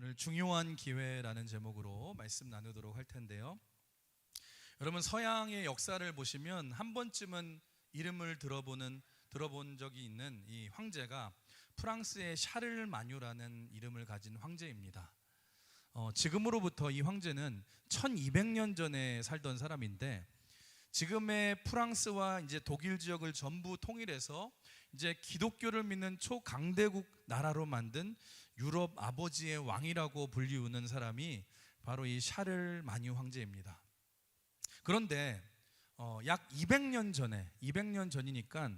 오늘 중요한 기회라는 제목으로 말씀 나누도록 할 텐데요. 여러분, 서양의 역사를 보시면 한 번쯤은 이름을 들어본 적이 있는 이 황제가 프랑스의 샤를마뉴라는 이름을 가진 황제입니다. 지금으로부터 이 황제는 1200년 전에 살던 사람인데, 지금의 프랑스와 이제 독일 지역을 전부 통일해서 이제 기독교를 믿는 초강대국 나라로 만든 유럽 아버지의 왕이라고 불리우는 사람이 바로 이 샤를마뉴 황제입니다. 그런데 약 200년 전이니까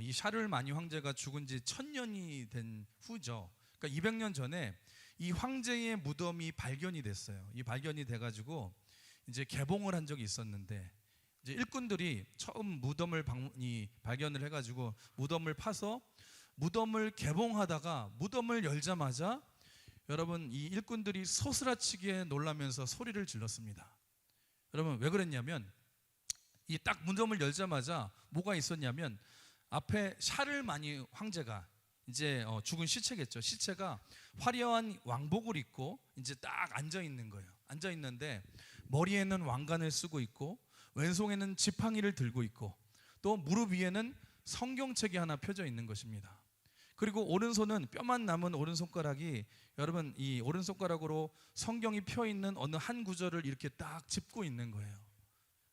이 샤를마뉴 황제가 죽은 지 1000년이 된 후죠. 그러니까 200년 전에 이 황제의 무덤이 발견이 됐어요. 이 발견이 돼가지고 이제 개봉을 한 적이 있었는데, 이제 일꾼들이 처음 무덤을 발견을 해가지고 무덤을 파서 무덤을 개봉하다가 무덤을 열자마자 여러분, 이 일꾼들이 소스라치게 놀라면서 소리를 질렀습니다. 여러분, 왜 그랬냐면 이 딱 무덤을 열자마자 뭐가 있었냐면 앞에 샤를마뉴 황제가 이제 죽은 시체겠죠. 시체가 화려한 왕복을 입고 이제 딱 앉아 있는 거예요. 앉아 있는데 머리에는 왕관을 쓰고 있고 왼손에는 지팡이를 들고 있고 또 무릎 위에는 성경책이 하나 펴져 있는 것입니다. 그리고 오른손은 뼈만 남은 오른손가락이, 여러분, 이 오른손가락으로 성경이 펴 있는 어느 한 구절을 이렇게 딱 짚고 있는 거예요.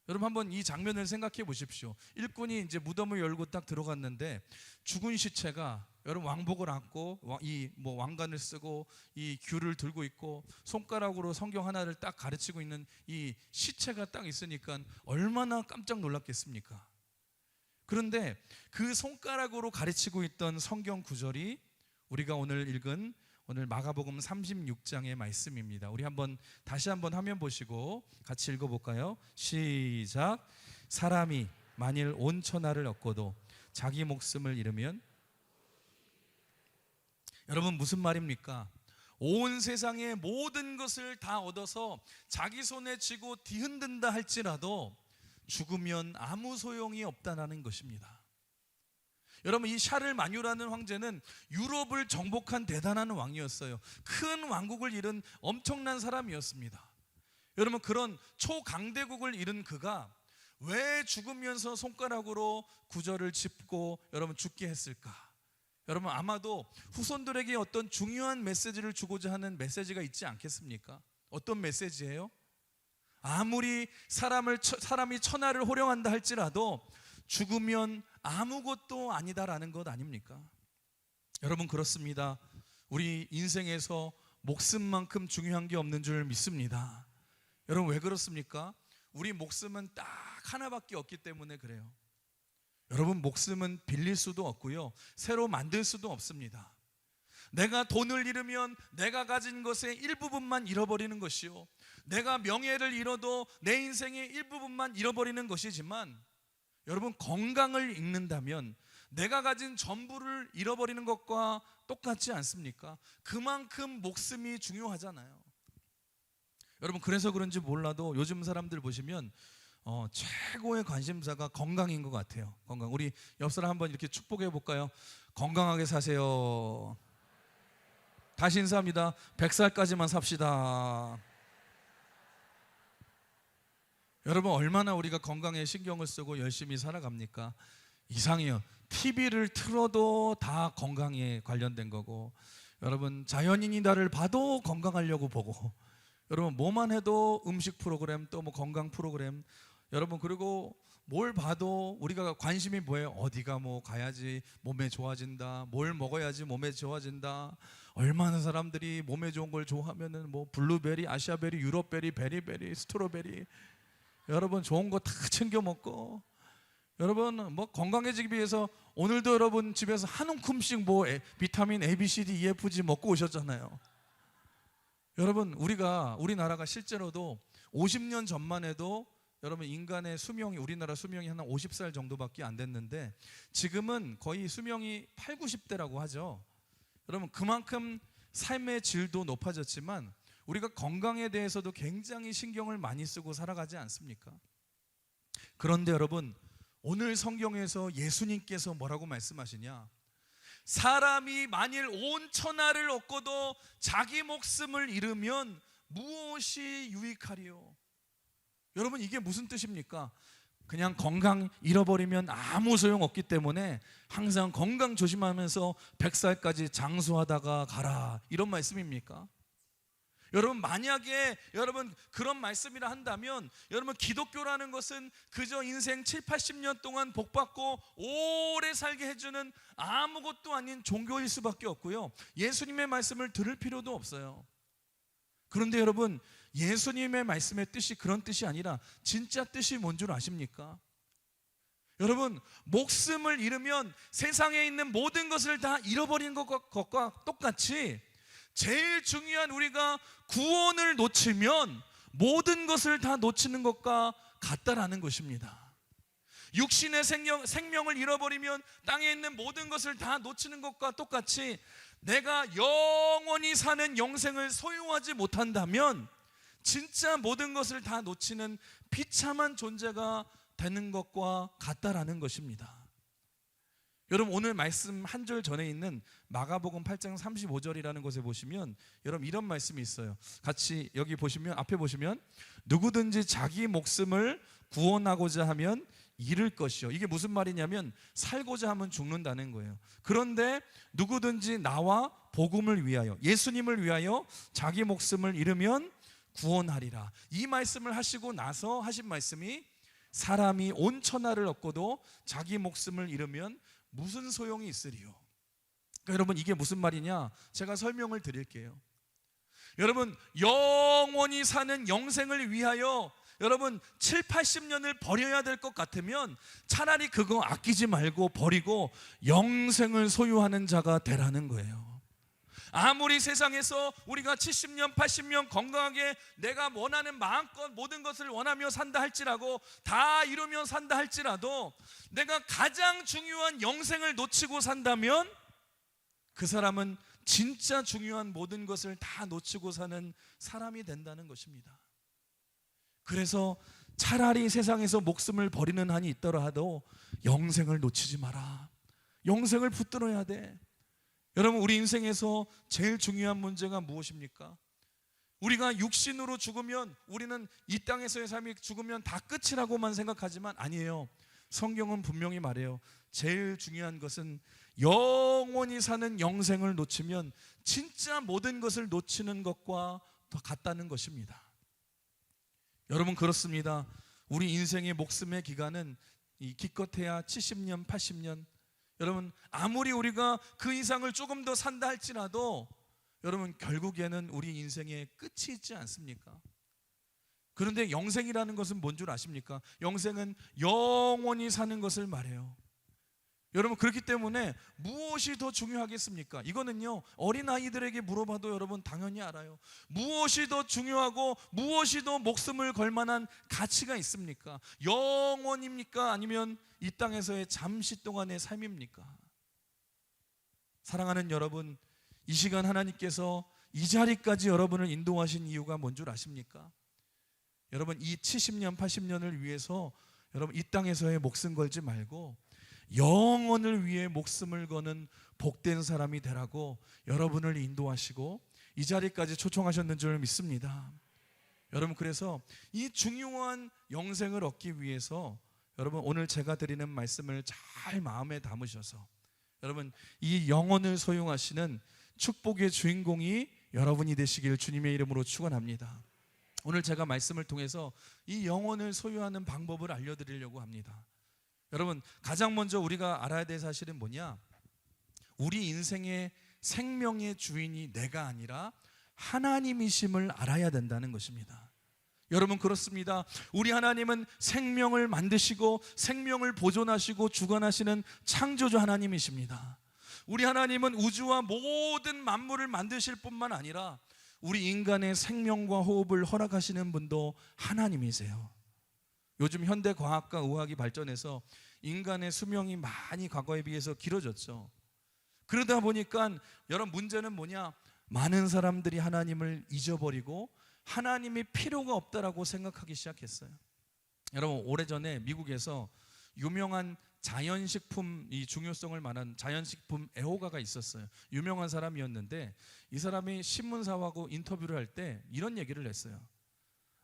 여러분, 한번 이 장면을 생각해 보십시오. 일꾼이 이제 무덤을 열고 딱 들어갔는데 죽은 시체가, 여러분, 왕복을 안고 이 왕관을 쓰고 이 귤을 들고 있고 손가락으로 성경 하나를 딱 가르치고 있는 이 시체가 딱 있으니까 얼마나 깜짝 놀랐겠습니까? 그런데 그 손가락으로 가르치고 있던 성경 구절이 우리가 오늘 읽은 오늘 마가복음 36장의 말씀입니다. 우리 다시 한번 화면 보시고 같이 읽어볼까요? 시작. 사람이 만일 온 천하를 얻고도 자기 목숨을 잃으면, 여러분, 무슨 말입니까? 온 세상의 모든 것을 다 얻어서 자기 손에 쥐고 뒤흔든다 할지라도 죽으면 아무 소용이 없다는 것입니다. 여러분, 이 샤를마뉴라는 황제는 유럽을 정복한 대단한 왕이었어요. 큰 왕국을 이룬 엄청난 사람이었습니다. 여러분, 그런 초강대국을 이룬 그가 왜 죽으면서 손가락으로 구절을 짚고 여러분 죽게 했을까? 여러분, 아마도 후손들에게 어떤 중요한 메시지를 주고자 하는 메시지가 있지 않겠습니까? 어떤 메시지예요? 아무리 사람이 천하를 호령한다 할지라도 죽으면 아무것도 아니다라는 것 아닙니까? 여러분, 그렇습니다. 우리 인생에서 목숨만큼 중요한 게 없는 줄 믿습니다. 여러분, 왜 그렇습니까? 우리 목숨은 딱 하나밖에 없기 때문에 그래요. 여러분, 목숨은 빌릴 수도 없고요, 새로 만들 수도 없습니다. 내가 돈을 잃으면 내가 가진 것의 일부분만 잃어버리는 것이요, 내가 명예를 잃어도 내 인생의 일부분만 잃어버리는 것이지만, 여러분, 건강을 잃는다면 내가 가진 전부를 잃어버리는 것과 똑같지 않습니까? 그만큼 목숨이 중요하잖아요. 여러분, 그래서 그런지 몰라도 요즘 사람들 보시면 최고의 관심사가 건강인 것 같아요. 건강. 우리 옆 사람 한번 이렇게 축복해 볼까요? 건강하게 사세요. 다시 인사합니다. 100살까지만 삽시다. 여러분, 얼마나 우리가 건강에 신경을 쓰고 열심히 살아갑니까? 이상해요. TV를 틀어도 다 건강에 관련된 거고, 여러분, 자연인이 나를 봐도 건강하려고 보고, 여러분, 뭐만 해도 음식 프로그램, 또 건강 프로그램, 여러분, 그리고 뭘 봐도 우리가 관심이 뭐예요? 어디가 가야지 몸에 좋아진다, 뭘 먹어야지 몸에 좋아진다. 얼마나 사람들이 몸에 좋은 걸 좋아하면은 블루베리, 아시아베리, 유럽베리, 베리베리, 스트로베리, 여러분, 좋은 거 다 챙겨 먹고, 여러분, 건강해지기 위해서 오늘도 여러분 집에서 한 움큼씩 비타민 A, B, C, D, E, F, G 먹고 오셨잖아요. 여러분, 우리나라가 실제로도 50년 전만 해도 여러분, 인간의 수명이, 우리나라 수명이 한 50살 정도밖에 안 됐는데 지금은 거의 수명이 8, 90대라고 하죠. 여러분, 그만큼 삶의 질도 높아졌지만 우리가 건강에 대해서도 굉장히 신경을 많이 쓰고 살아가지 않습니까? 그런데 여러분, 오늘 성경에서 예수님께서 뭐라고 말씀하시냐? 사람이 만일 온 천하를 얻고도 자기 목숨을 잃으면 무엇이 유익하리요? 여러분, 이게 무슨 뜻입니까? 그냥 건강 잃어버리면 아무 소용 없기 때문에 항상 건강 조심하면서 100살까지 장수하다가 가라, 이런 말씀입니까? 여러분, 만약에 여러분 그런 말씀이라 한다면 여러분, 기독교라는 것은 그저 인생 7, 80년 동안 복받고 오래 살게 해주는 아무것도 아닌 종교일 수밖에 없고요, 예수님의 말씀을 들을 필요도 없어요. 그런데 여러분, 예수님의 말씀의 뜻이 그런 뜻이 아니라 진짜 뜻이 뭔 줄 아십니까? 여러분, 목숨을 잃으면 세상에 있는 모든 것을 다 잃어버리는 것과 똑같이 제일 중요한 우리가 구원을 놓치면 모든 것을 다 놓치는 것과 같다라는 것입니다. 육신의 생명을 잃어버리면 땅에 있는 모든 것을 다 놓치는 것과 똑같이 내가 영원히 사는 영생을 소유하지 못한다면 진짜 모든 것을 다 놓치는 비참한 존재가 되는 것과 같다라는 것입니다. 여러분, 오늘 말씀 한 절 전에 있는 마가복음 8장 35절이라는 곳에 보시면 여러분 이런 말씀이 있어요. 같이 여기 보시면, 앞에 보시면, 누구든지 자기 목숨을 구원하고자 하면 잃을 것이요. 이게 무슨 말이냐면 살고자 하면 죽는다는 거예요. 그런데 누구든지 나와 복음을 위하여, 예수님을 위하여 자기 목숨을 잃으면 구원하리라. 이 말씀을 하시고 나서 하신 말씀이 사람이 온 천하를 얻고도 자기 목숨을 잃으면 무슨 소용이 있으리요? 그러니까 여러분, 이게 무슨 말이냐? 제가 설명을 드릴게요. 여러분, 영원히 사는 영생을 위하여 여러분 7, 80년을 버려야 될 것 같으면 차라리 그거 아끼지 말고 버리고 영생을 소유하는 자가 되라는 거예요. 아무리 세상에서 우리가 70년, 80년 건강하게 내가 원하는 마음껏 모든 것을 원하며 산다 할지라도, 다 이루며 산다 할지라도 내가 가장 중요한 영생을 놓치고 산다면 그 사람은 진짜 중요한 모든 것을 다 놓치고 사는 사람이 된다는 것입니다. 그래서 차라리 세상에서 목숨을 버리는 한이 있더라 하도 영생을 놓치지 마라. 영생을 붙들어야 돼. 여러분, 우리 인생에서 제일 중요한 문제가 무엇입니까? 우리가 육신으로 죽으면, 우리는 이 땅에서의 삶이 죽으면 다 끝이라고만 생각하지만 아니에요. 성경은 분명히 말해요. 제일 중요한 것은 영원히 사는 영생을 놓치면 진짜 모든 것을 놓치는 것과 더 같다는 것입니다. 여러분, 그렇습니다. 우리 인생의 목숨의 기간은 기껏해야 70년, 80년. 여러분, 아무리 우리가 그 이상을 조금 더 산다 할지라도 여러분, 결국에는 우리 인생의 끝이 있지 않습니까? 그런데 영생이라는 것은 뭔 줄 아십니까? 영생은 영원히 사는 것을 말해요. 여러분, 그렇기 때문에 무엇이 더 중요하겠습니까? 이거는요, 어린아이들에게 물어봐도 여러분 당연히 알아요. 무엇이 더 중요하고 무엇이 더 목숨을 걸 만한 가치가 있습니까? 영원입니까? 아니면 이 땅에서의 잠시 동안의 삶입니까? 사랑하는 여러분, 이 시간 하나님께서 이 자리까지 여러분을 인도하신 이유가 뭔 줄 아십니까? 여러분, 이 70년, 80년을 위해서 여러분 이 땅에서의 목숨 걸지 말고 영혼을 위해 목숨을 거는 복된 사람이 되라고 여러분을 인도하시고 이 자리까지 초청하셨는 줄 믿습니다. 여러분, 그래서 이 중요한 영생을 얻기 위해서 여러분 오늘 제가 드리는 말씀을 잘 마음에 담으셔서 여러분 이 영혼을 소유하시는 축복의 주인공이 여러분이 되시길 주님의 이름으로 축원합니다. 오늘 제가 말씀을 통해서 이 영혼을 소유하는 방법을 알려드리려고 합니다. 여러분, 가장 먼저 우리가 알아야 될 사실은 뭐냐? 우리 인생의 생명의 주인이 내가 아니라 하나님이심을 알아야 된다는 것입니다. 여러분, 그렇습니다. 우리 하나님은 생명을 만드시고 생명을 보존하시고 주관하시는 창조주 하나님이십니다. 우리 하나님은 우주와 모든 만물을 만드실 뿐만 아니라 우리 인간의 생명과 호흡을 허락하시는 분도 하나님이세요. 요즘 현대 과학과 의학이 발전해서 인간의 수명이 많이 과거에 비해서 길어졌죠. 그러다 보니까 여러분, 문제는 뭐냐? 많은 사람들이 하나님을 잊어버리고 하나님이 필요가 없다라고 생각하기 시작했어요. 여러분, 오래전에 미국에서 유명한 자연식품 이 중요성을 말한 자연식품 애호가가 있었어요. 유명한 사람이었는데 이 사람이 신문사하고 인터뷰를 할 때 이런 얘기를 했어요.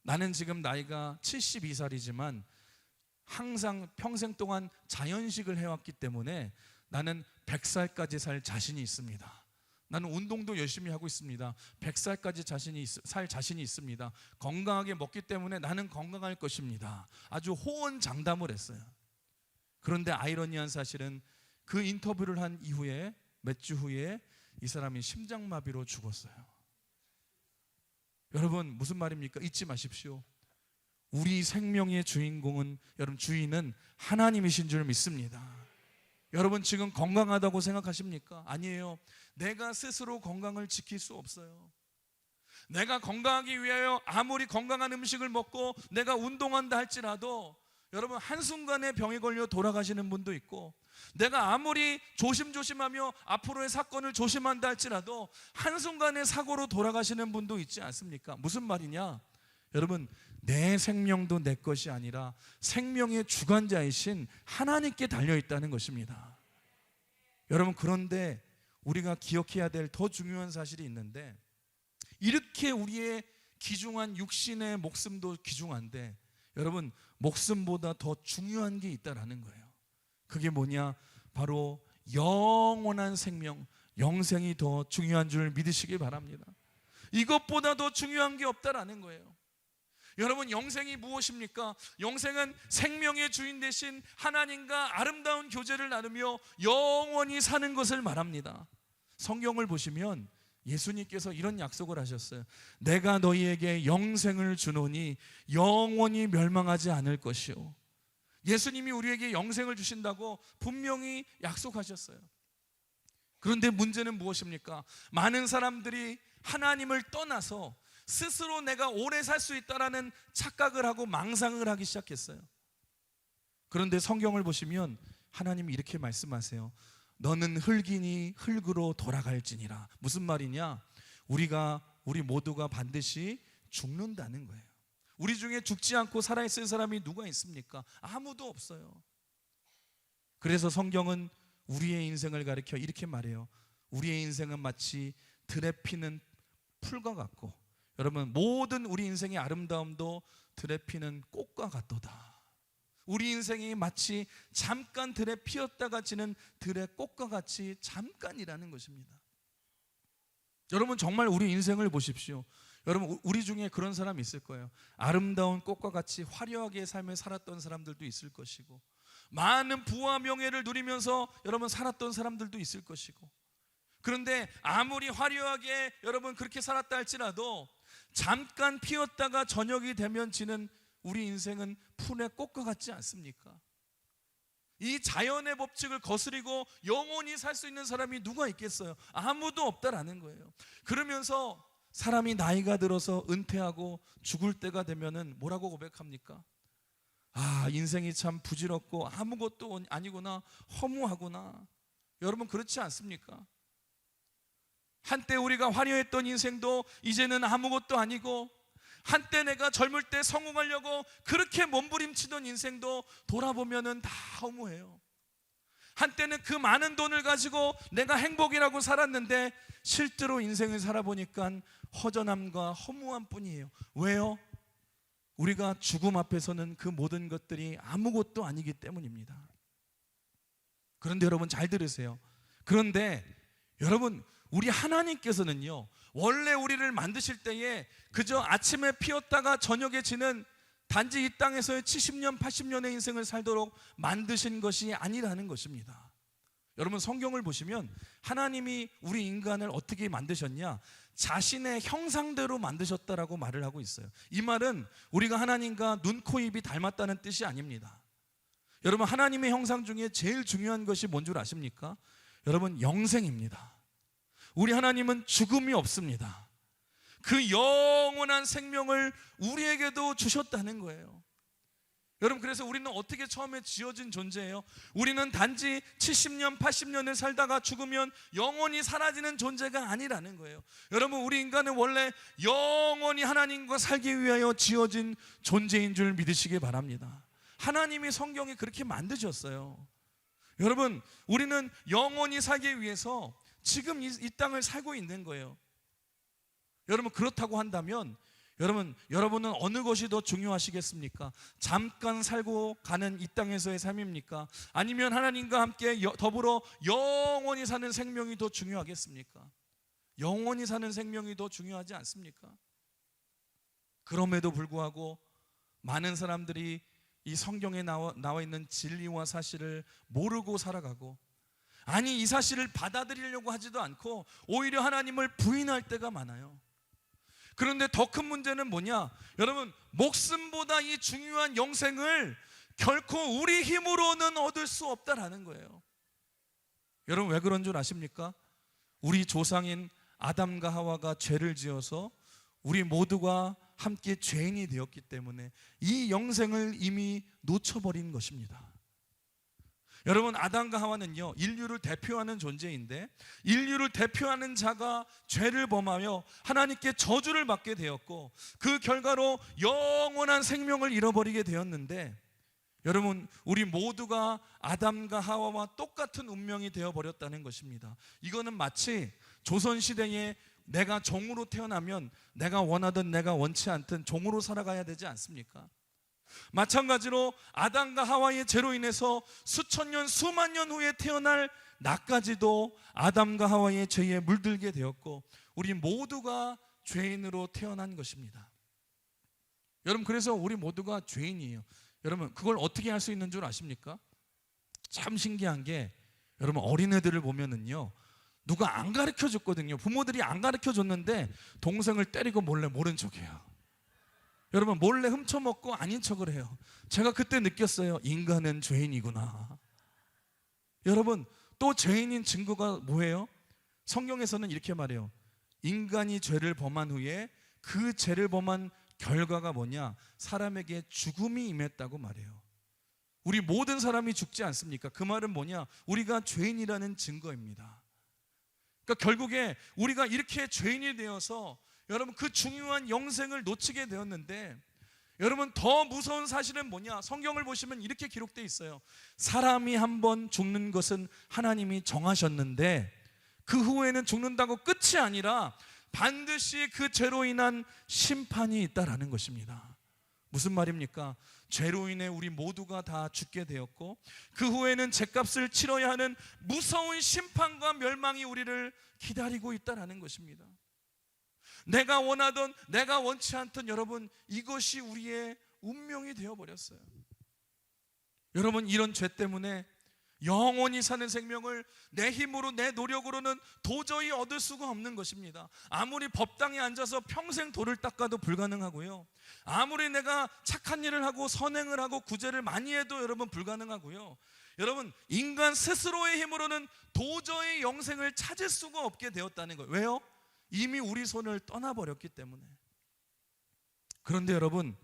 나는 지금 나이가 72살이지만 항상 평생 동안 자연식을 해왔기 때문에 나는 100살까지 살 자신이 있습니다. 나는 운동도 열심히 하고 있습니다. 100살까지 살 자신이 있습니다. 건강하게 먹기 때문에 나는 건강할 것입니다. 아주 호언장담을 했어요. 그런데 아이러니한 사실은 그 인터뷰를 한 이후에 몇 주 후에 이 사람이 심장마비로 죽었어요. 여러분, 무슨 말입니까? 잊지 마십시오. 우리 생명의 주인공은, 여러분, 주인은 하나님이신 줄 믿습니다. 여러분, 지금 건강하다고 생각하십니까? 아니에요. 내가 스스로 건강을 지킬 수 없어요. 내가 건강하기 위하여 아무리 건강한 음식을 먹고 내가 운동한다 할지라도 여러분, 한순간에 병에 걸려 돌아가시는 분도 있고, 내가 아무리 조심조심하며 앞으로의 사건을 조심한다 할지라도 한순간에 사고로 돌아가시는 분도 있지 않습니까? 무슨 말이냐? 여러분, 내 생명도 내 것이 아니라 생명의 주관자이신 하나님께 달려있다는 것입니다. 여러분, 그런데 우리가 기억해야 될 더 중요한 사실이 있는데, 이렇게 우리의 귀중한 육신의 목숨도 귀중한데 여러분, 목숨보다 더 중요한 게 있다라는 거예요. 그게 뭐냐? 바로 영원한 생명, 영생이 더 중요한 줄 믿으시기 바랍니다. 이것보다 더 중요한 게 없다라는 거예요. 여러분, 영생이 무엇입니까? 영생은 생명의 주인 되신 하나님과 아름다운 교제를 나누며 영원히 사는 것을 말합니다. 성경을 보시면 예수님께서 이런 약속을 하셨어요. 내가 너희에게 영생을 주노니 영원히 멸망하지 않을 것이요. 예수님이 우리에게 영생을 주신다고 분명히 약속하셨어요. 그런데 문제는 무엇입니까? 많은 사람들이 하나님을 떠나서 스스로 내가 오래 살 수 있다라는 착각을 하고 망상을 하기 시작했어요. 그런데 성경을 보시면 하나님이 이렇게 말씀하세요. 너는 흙이니 흙으로 돌아갈지니라. 무슨 말이냐? 우리 모두가 반드시 죽는다는 거예요. 우리 중에 죽지 않고 살아있을 사람이 누가 있습니까? 아무도 없어요. 그래서 성경은 우리의 인생을 가리켜 이렇게 말해요. 우리의 인생은 마치 들에 피는 풀과 같고, 여러분, 모든 우리 인생의 아름다움도 들에 피는 꽃과 같도다. 우리 인생이 마치 잠깐 들에 피었다가 지는 들의 꽃과 같이 잠깐이라는 것입니다. 여러분, 정말 우리 인생을 보십시오. 여러분, 우리 중에 그런 사람이 있을 거예요. 아름다운 꽃과 같이 화려하게 삶을 살았던 사람들도 있을 것이고, 많은 부와 명예를 누리면서 여러분 살았던 사람들도 있을 것이고, 그런데 아무리 화려하게 여러분 그렇게 살았다 할지라도 잠깐 피었다가 저녁이 되면 지는 우리 인생은 풀의 꽃과 같지 않습니까? 이 자연의 법칙을 거스리고 영원히 살 수 있는 사람이 누가 있겠어요? 아무도 없다라는 거예요. 그러면서 사람이 나이가 들어서 은퇴하고 죽을 때가 되면은 뭐라고 고백합니까? 아, 인생이 참 부질없고 아무것도 아니구나, 허무하구나. 여러분, 그렇지 않습니까? 한때 우리가 화려했던 인생도 이제는 아무것도 아니고, 한때 내가 젊을 때 성공하려고 그렇게 몸부림치던 인생도 돌아보면은 다 허무해요. 한때는 그 많은 돈을 가지고 내가 행복이라고 살았는데 실제로 인생을 살아보니까 허전함과 허무함 뿐이에요. 왜요? 우리가 죽음 앞에서는 그 모든 것들이 아무것도 아니기 때문입니다. 그런데 여러분, 잘 들으세요. 그런데 여러분, 우리 하나님께서는요, 원래 우리를 만드실 때에 그저 아침에 피었다가 저녁에 지는 단지 이 땅에서의 70년, 80년의 인생을 살도록 만드신 것이 아니라는 것입니다. 여러분, 성경을 보시면 하나님이 우리 인간을 어떻게 만드셨냐? 자신의 형상대로 만드셨다라고 말을 하고 있어요. 이 말은 우리가 하나님과 눈, 코, 입이 닮았다는 뜻이 아닙니다. 여러분, 하나님의 형상 중에 제일 중요한 것이 뭔 줄 아십니까? 여러분, 영생입니다. 우리 하나님은 죽음이 없습니다. 그 영원한 생명을 우리에게도 주셨다는 거예요. 여러분, 그래서 우리는 어떻게 처음에 지어진 존재예요? 우리는 단지 70년, 80년을 살다가 죽으면 영원히 사라지는 존재가 아니라는 거예요. 여러분, 우리 인간은 원래 영원히 하나님과 살기 위하여 지어진 존재인 줄 믿으시기 바랍니다. 하나님이 성경에 그렇게 만드셨어요. 여러분, 우리는 영원히 살기 위해서 지금 이 땅을 살고 있는 거예요. 여러분, 그렇다고 한다면 여러분은 어느 것이 더 중요하시겠습니까? 잠깐 살고 가는 이 땅에서의 삶입니까? 아니면 하나님과 함께 더불어 영원히 사는 생명이 더 중요하겠습니까? 영원히 사는 생명이 더 중요하지 않습니까? 그럼에도 불구하고 많은 사람들이 이 성경에 나와 있는 진리와 사실을 모르고 살아가고, 아니 이 사실을 받아들이려고 하지도 않고 오히려 하나님을 부인할 때가 많아요. 그런데 더 큰 문제는 뭐냐? 여러분, 목숨보다 이 중요한 영생을 결코 우리 힘으로는 얻을 수 없다라는 거예요. 여러분, 왜 그런 줄 아십니까? 우리 조상인 아담과 하와가 죄를 지어서 우리 모두가 함께 죄인이 되었기 때문에 이 영생을 이미 놓쳐버린 것입니다. 여러분, 아담과 하와는요, 인류를 대표하는 존재인데, 인류를 대표하는 자가 죄를 범하여 하나님께 저주를 받게 되었고, 그 결과로 영원한 생명을 잃어버리게 되었는데, 여러분, 우리 모두가 아담과 하와와 똑같은 운명이 되어버렸다는 것입니다. 이거는 마치 조선시대에 내가 종으로 태어나면 내가 원하든 내가 원치 않든 종으로 살아가야 되지 않습니까? 마찬가지로 아담과 하와의 죄로 인해서 수천 년, 수만 년 후에 태어날 나까지도 아담과 하와의 죄에 물들게 되었고, 우리 모두가 죄인으로 태어난 것입니다. 여러분, 그래서 우리 모두가 죄인이에요. 여러분, 그걸 어떻게 할 수 있는 줄 아십니까? 참 신기한 게, 여러분, 어린애들을 보면은요, 누가 안 가르쳐 줬거든요. 부모들이 안 가르쳐 줬는데 동생을 때리고 몰래 모른 척해요. 여러분, 몰래 훔쳐먹고 아닌 척을 해요. 제가 그때 느꼈어요. 인간은 죄인이구나. 여러분, 또 죄인인 증거가 뭐예요? 성경에서는 이렇게 말해요. 인간이 죄를 범한 후에 그 죄를 범한 결과가 뭐냐? 사람에게 죽음이 임했다고 말해요. 우리 모든 사람이 죽지 않습니까? 그 말은 뭐냐? 우리가 죄인이라는 증거입니다. 그러니까 결국에 우리가 이렇게 죄인이 되어서 여러분, 그 중요한 영생을 놓치게 되었는데, 여러분, 더 무서운 사실은 뭐냐? 성경을 보시면 이렇게 기록되어 있어요. 사람이 한번 죽는 것은 하나님이 정하셨는데 그 후에는 죽는다고 끝이 아니라 반드시 그 죄로 인한 심판이 있다라는 것입니다. 무슨 말입니까? 죄로 인해 우리 모두가 다 죽게 되었고, 그 후에는 죄값을 치러야 하는 무서운 심판과 멸망이 우리를 기다리고 있다라는 것입니다. 내가 원하던 내가 원치 않던, 여러분, 이것이 우리의 운명이 되어버렸어요. 여러분, 이런 죄 때문에 영원히 사는 생명을 내 힘으로, 내 노력으로는 도저히 얻을 수가 없는 것입니다. 아무리 법당에 앉아서 평생 돌을 닦아도 불가능하고요, 아무리 내가 착한 일을 하고 선행을 하고 구제를 많이 해도 여러분 불가능하고요, 여러분, 인간 스스로의 힘으로는 도저히 영생을 찾을 수가 없게 되었다는 거예요. 왜요? 이미 우리 손을 떠나버렸기 때문에. 그런데 여러분,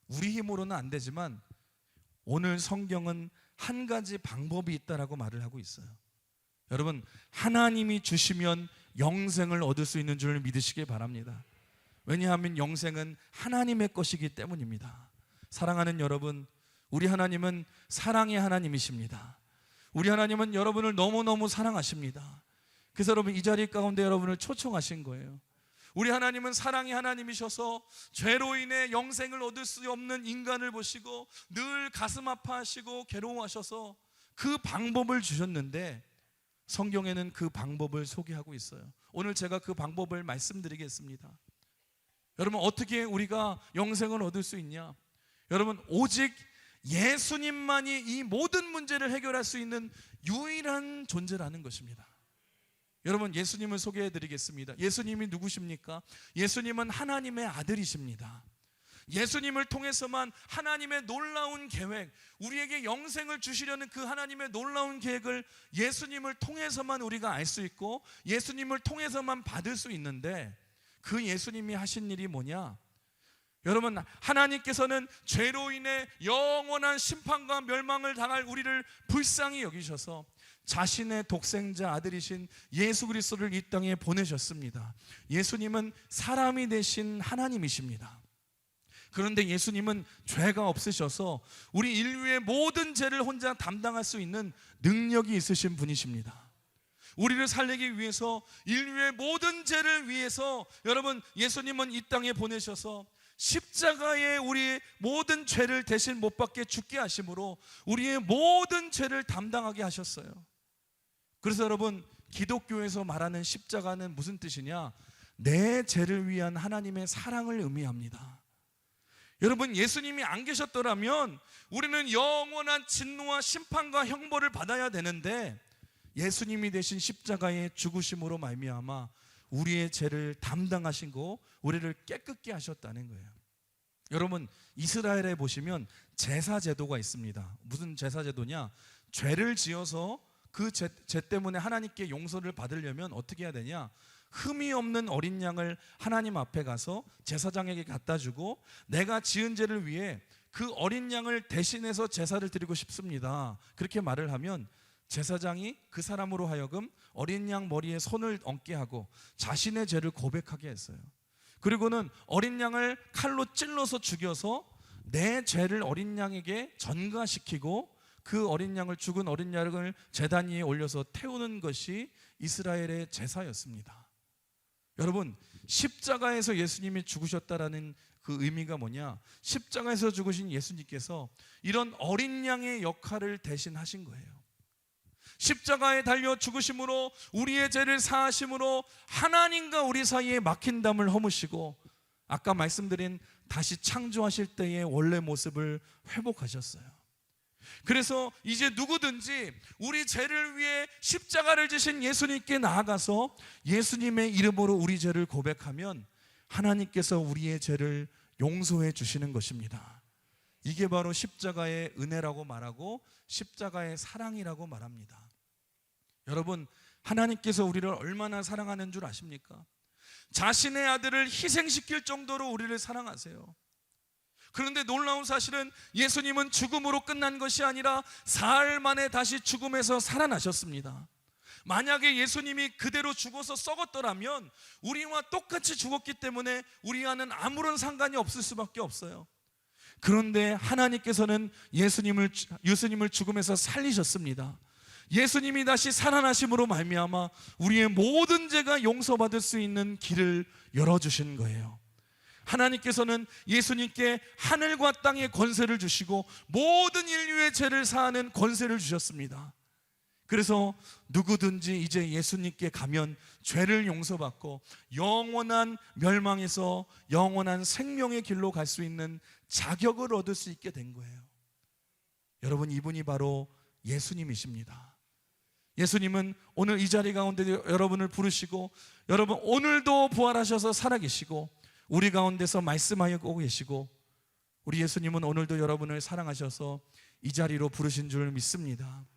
우리 힘으로는 안 되지만 오늘 성경은 한 가지 방법이 있다라고 말을 하고 있어요. 여러분, 하나님이 주시면 영생을 얻을 수 있는 줄 믿으시길 바랍니다. 왜냐하면 영생은 하나님의 것이기 때문입니다. 사랑하는 여러분, 우리 하나님은 사랑의 하나님이십니다. 우리 하나님은 여러분을 너무너무 사랑하십니다. 그래서 여러분, 이 자리 가운데 여러분을 초청하신 거예요. 우리 하나님은 사랑의 하나님이셔서 죄로 인해 영생을 얻을 수 없는 인간을 보시고 늘 가슴 아파하시고 괴로워하셔서 그 방법을 주셨는데, 성경에는 그 방법을 소개하고 있어요. 오늘 제가 그 방법을 말씀드리겠습니다. 여러분, 어떻게 우리가 영생을 얻을 수 있냐? 여러분, 오직 예수님만이 이 모든 문제를 해결할 수 있는 유일한 존재라는 것입니다. 여러분, 예수님을 소개해 드리겠습니다. 예수님이 누구십니까? 예수님은 하나님의 아들이십니다. 예수님을 통해서만 하나님의 놀라운 계획, 우리에게 영생을 주시려는 그 하나님의 놀라운 계획을 예수님을 통해서만 우리가 알 수 있고, 예수님을 통해서만 받을 수 있는데, 그 예수님이 하신 일이 뭐냐? 여러분, 하나님께서는 죄로 인해 영원한 심판과 멸망을 당할 우리를 불쌍히 여기셔서 자신의 독생자 아들이신 예수 그리스도를 이 땅에 보내셨습니다. 예수님은 사람이 되신 하나님이십니다. 그런데 예수님은 죄가 없으셔서 우리 인류의 모든 죄를 혼자 담당할 수 있는 능력이 있으신 분이십니다. 우리를 살리기 위해서, 인류의 모든 죄를 위해서 여러분, 예수님은 이 땅에 보내셔서 십자가에 우리의 모든 죄를 대신 못 박게 죽게 하심으로 우리의 모든 죄를 담당하게 하셨어요. 그래서 여러분, 기독교에서 말하는 십자가는 무슨 뜻이냐? 내 죄를 위한 하나님의 사랑을 의미합니다. 여러분, 예수님이 안 계셨더라면 우리는 영원한 진노와 심판과 형벌을 받아야 되는데, 예수님이 되신 십자가의 죽으심으로 말미암아 우리의 죄를 담당하시고 우리를 깨끗게 하셨다는 거예요. 여러분, 이스라엘에 보시면 제사 제도가 있습니다. 무슨 제사 제도냐? 죄를 지어서 그 죄 때문에 하나님께 용서를 받으려면 어떻게 해야 되냐? 흠이 없는 어린 양을 하나님 앞에 가서 제사장에게 갖다 주고, 내가 지은 죄를 위해 그 어린 양을 대신해서 제사를 드리고 싶습니다, 그렇게 말을 하면 제사장이 그 사람으로 하여금 어린 양 머리에 손을 얹게 하고 자신의 죄를 고백하게 했어요. 그리고는 어린 양을 칼로 찔러서 죽여서 내 죄를 어린 양에게 전가시키고 그 어린 양을, 죽은 어린 양을 제단 위에 올려서 태우는 것이 이스라엘의 제사였습니다. 여러분, 십자가에서 예수님이 죽으셨다라는 그 의미가 뭐냐? 십자가에서 죽으신 예수님께서 이런 어린 양의 역할을 대신하신 거예요. 십자가에 달려 죽으심으로 우리의 죄를 사하심으로 하나님과 우리 사이에 막힌 담을 허무시고, 아까 말씀드린 다시 창조하실 때의 원래 모습을 회복하셨어요. 그래서 이제 누구든지 우리 죄를 위해 십자가를 지신 예수님께 나아가서 예수님의 이름으로 우리 죄를 고백하면 하나님께서 우리의 죄를 용서해 주시는 것입니다. 이게 바로 십자가의 은혜라고 말하고 십자가의 사랑이라고 말합니다. 여러분, 하나님께서 우리를 얼마나 사랑하는 줄 아십니까? 자신의 아들을 희생시킬 정도로 우리를 사랑하세요. 그런데 놀라운 사실은 예수님은 죽음으로 끝난 것이 아니라 사흘 만에 다시 죽음에서 살아나셨습니다. 만약에 예수님이 그대로 죽어서 썩었더라면 우리와 똑같이 죽었기 때문에 우리와는 아무런 상관이 없을 수밖에 없어요. 그런데 하나님께서는 예수님을 죽음에서 살리셨습니다. 예수님이 다시 살아나심으로 말미암아 우리의 모든 죄가 용서받을 수 있는 길을 열어주신 거예요. 하나님께서는 예수님께 하늘과 땅의 권세를 주시고 모든 인류의 죄를 사하는 권세를 주셨습니다. 그래서 누구든지 이제 예수님께 가면 죄를 용서받고 영원한 멸망에서 영원한 생명의 길로 갈 수 있는 자격을 얻을 수 있게 된 거예요. 여러분, 이분이 바로 예수님이십니다. 예수님은 오늘 이 자리 가운데 여러분을 부르시고, 여러분 오늘도 부활하셔서 살아계시고 우리 가운데서 말씀하고 계시고, 우리 예수님은 오늘도 여러분을 사랑하셔서 이 자리로 부르신 줄 믿습니다.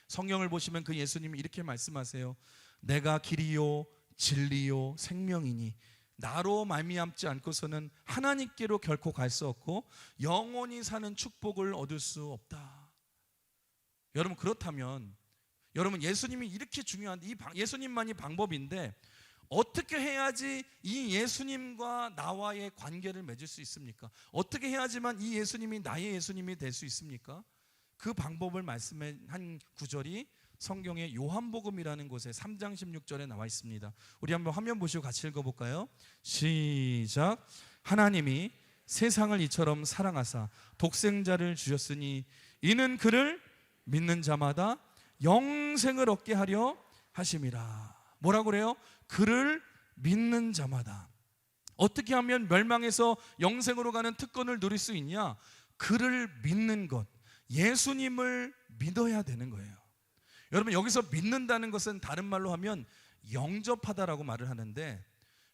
성경을 보시면 그 예수님이 이렇게 말씀하세요. 내가 길이요 진리요 생명이니 나로 말미암지 않고서는 하나님께로 결코 갈 수 없고 영원히 사는 축복을 얻을 수 없다. 여러분, 그렇다면 여러분, 예수님이 이렇게 중요한데, 이 예수님만이 방법인데 어떻게 해야지 이 예수님과 나와의 관계를 맺을 수 있습니까? 어떻게 해야지만 이 예수님이 나의 예수님이 될 수 있습니까? 그 방법을 말씀한 구절이 성경의 요한복음이라는 곳에 3장 16절에 나와 있습니다. 우리 한번 화면 보시고 같이 읽어볼까요? 시작. 하나님이 세상을 이처럼 사랑하사 독생자를 주셨으니 이는 그를 믿는 자마다 영생을 얻게 하려 하심이라. 뭐라고 그래요? 그를 믿는 자마다. 어떻게 하면 멸망에서 영생으로 가는 특권을 누릴 수 있냐? 그를 믿는 것, 예수님을 믿어야 되는 거예요. 여러분, 여기서 믿는다는 것은 다른 말로 하면 영접하다라고 말을 하는데,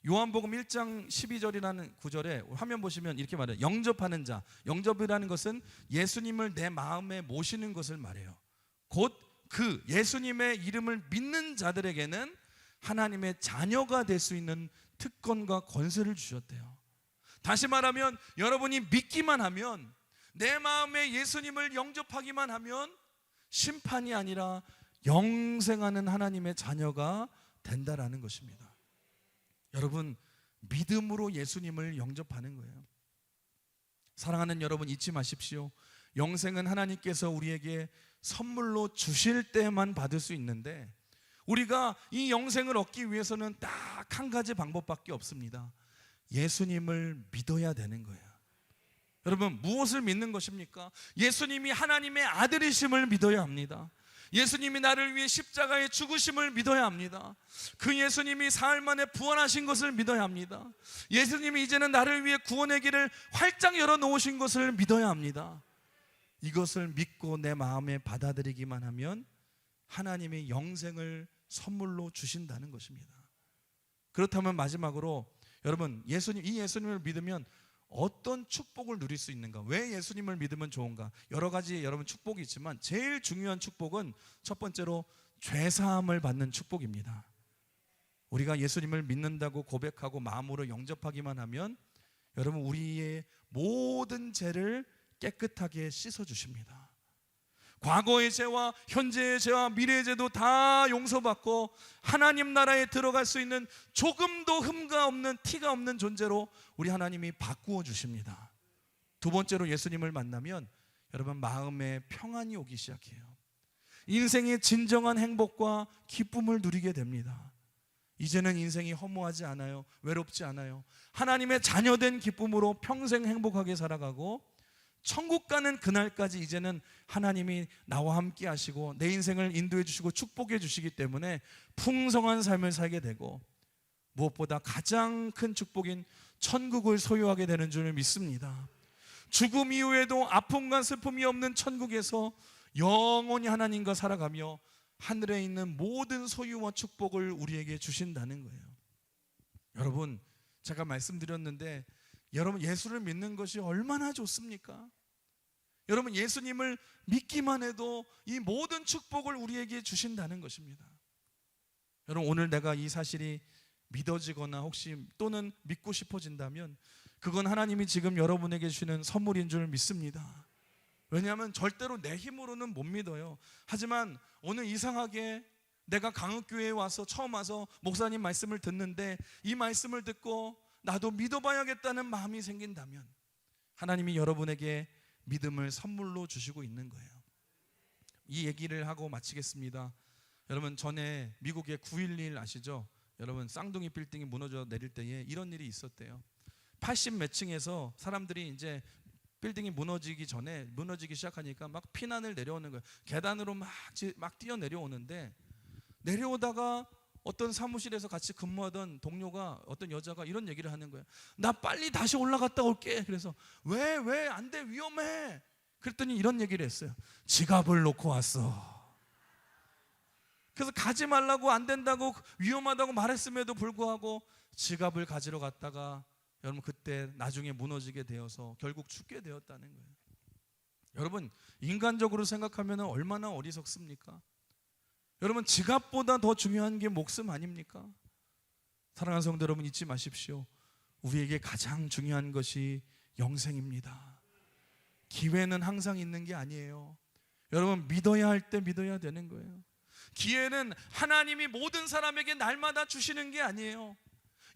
요한복음 1장 12절이라는 구절에 화면 보시면 이렇게 말해요. 영접하는 자. 영접이라는 것은 예수님을 내 마음에 모시는 것을 말해요. 곧 그 예수님의 이름을 믿는 자들에게는 하나님의 자녀가 될 수 있는 특권과 권세를 주셨대요. 다시 말하면 여러분이 믿기만 하면, 내 마음에 예수님을 영접하기만 하면 심판이 아니라 영생하는 하나님의 자녀가 된다라는 것입니다. 여러분, 믿음으로 예수님을 영접하는 거예요. 사랑하는 여러분, 잊지 마십시오. 영생은 하나님께서 우리에게 선물로 주실 때만 받을 수 있는데, 우리가 이 영생을 얻기 위해서는 딱 한 가지 방법밖에 없습니다. 예수님을 믿어야 되는 거예요. 여러분, 무엇을 믿는 것입니까? 예수님이 하나님의 아들이심을 믿어야 합니다. 예수님이 나를 위해 십자가에 죽으심을 믿어야 합니다. 그 예수님이 사흘 만에 부활하신 것을 믿어야 합니다. 예수님이 이제는 나를 위해 구원의 길을 활짝 열어놓으신 것을 믿어야 합니다. 이것을 믿고 내 마음에 받아들이기만 하면 하나님의 영생을 선물로 주신다는 것입니다. 그렇다면 마지막으로 여러분, 이 예수님을 믿으면 어떤 축복을 누릴 수 있는가? 왜 예수님을 믿으면 좋은가? 여러 가지 여러분 축복이 있지만 제일 중요한 축복은 첫 번째로 죄사함을 받는 축복입니다. 우리가 예수님을 믿는다고 고백하고 마음으로 영접하기만 하면 여러분, 우리의 모든 죄를 깨끗하게 씻어주십니다. 과거의 죄와 현재의 죄와 미래의 죄도 다 용서받고 하나님 나라에 들어갈 수 있는 조금도 흠가 없는, 티가 없는 존재로 우리 하나님이 바꾸어 주십니다. 두 번째로 예수님을 만나면 여러분, 마음에 평안이 오기 시작해요. 인생의 진정한 행복과 기쁨을 누리게 됩니다. 이제는 인생이 허무하지 않아요. 외롭지 않아요. 하나님의 자녀된 기쁨으로 평생 행복하게 살아가고, 천국 가는 그날까지 이제는 하나님이 나와 함께 하시고 내 인생을 인도해 주시고 축복해 주시기 때문에 풍성한 삶을 살게 되고, 무엇보다 가장 큰 축복인 천국을 소유하게 되는 줄 믿습니다. 죽음 이후에도 아픔과 슬픔이 없는 천국에서 영원히 하나님과 살아가며 하늘에 있는 모든 소유와 축복을 우리에게 주신다는 거예요. 여러분, 제가 말씀드렸는데 여러분, 예수를 믿는 것이 얼마나 좋습니까? 여러분, 예수님을 믿기만 해도 이 모든 축복을 우리에게 주신다는 것입니다. 여러분, 오늘 내가 이 사실이 믿어지거나 혹시 또는 믿고 싶어진다면 그건 하나님이 지금 여러분에게 주시는 선물인 줄 믿습니다. 왜냐하면 절대로 내 힘으로는 못 믿어요. 하지만 오늘 이상하게 내가 강흥교회에 와서 처음 와서 목사님 말씀을 듣는데 이 말씀을 듣고 나도 믿어봐야겠다는 마음이 생긴다면 하나님이 여러분에게 믿음을 선물로 주시고 있는 거예요. 이 얘기를 하고 마치겠습니다. 여러분, 전에 미국의 9.11 아시죠? 여러분, 쌍둥이 빌딩이 무너져 내릴 때에 이런 일이 있었대요. 80 몇 층에서 사람들이 이제 빌딩이 무너지기 시작하니까 막 피난을 내려오는 거예요. 계단으로 막 뛰어 내려오는데, 내려오다가 어떤 사무실에서 같이 근무하던 동료가, 어떤 여자가 이런 얘기를 하는 거예요. 나 빨리 다시 올라갔다 올게. 그래서 왜 안 돼, 위험해. 그랬더니 이런 얘기를 했어요. 지갑을 놓고 왔어. 그래서 가지 말라고, 안 된다고, 위험하다고 말했음에도 불구하고 지갑을 가지러 갔다가 여러분, 그때 나중에 무너지게 되어서 결국 죽게 되었다는 거예요. 여러분, 인간적으로 생각하면 얼마나 어리석습니까? 여러분, 지갑보다 더 중요한 게 목숨 아닙니까? 사랑하는 성도 여러분, 잊지 마십시오. 우리에게 가장 중요한 것이 영생입니다. 기회는 항상 있는 게 아니에요. 여러분, 믿어야 할 때 믿어야 되는 거예요. 기회는 하나님이 모든 사람에게 날마다 주시는 게 아니에요.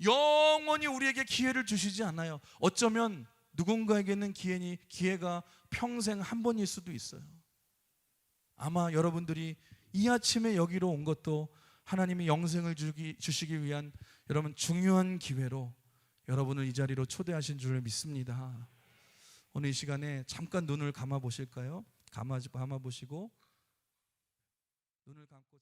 영원히 우리에게 기회를 주시지 않아요. 어쩌면 누군가에게는 기회가 평생 한 번일 수도 있어요. 아마 여러분들이 이 아침에 여기로 온 것도 하나님이 영생을 주시기 위한 여러분 중요한 기회로 여러분을 이 자리로 초대하신 줄 믿습니다. 오늘 이 시간에 잠깐 눈을 감아 보실까요? 감아 보시고 눈을 감고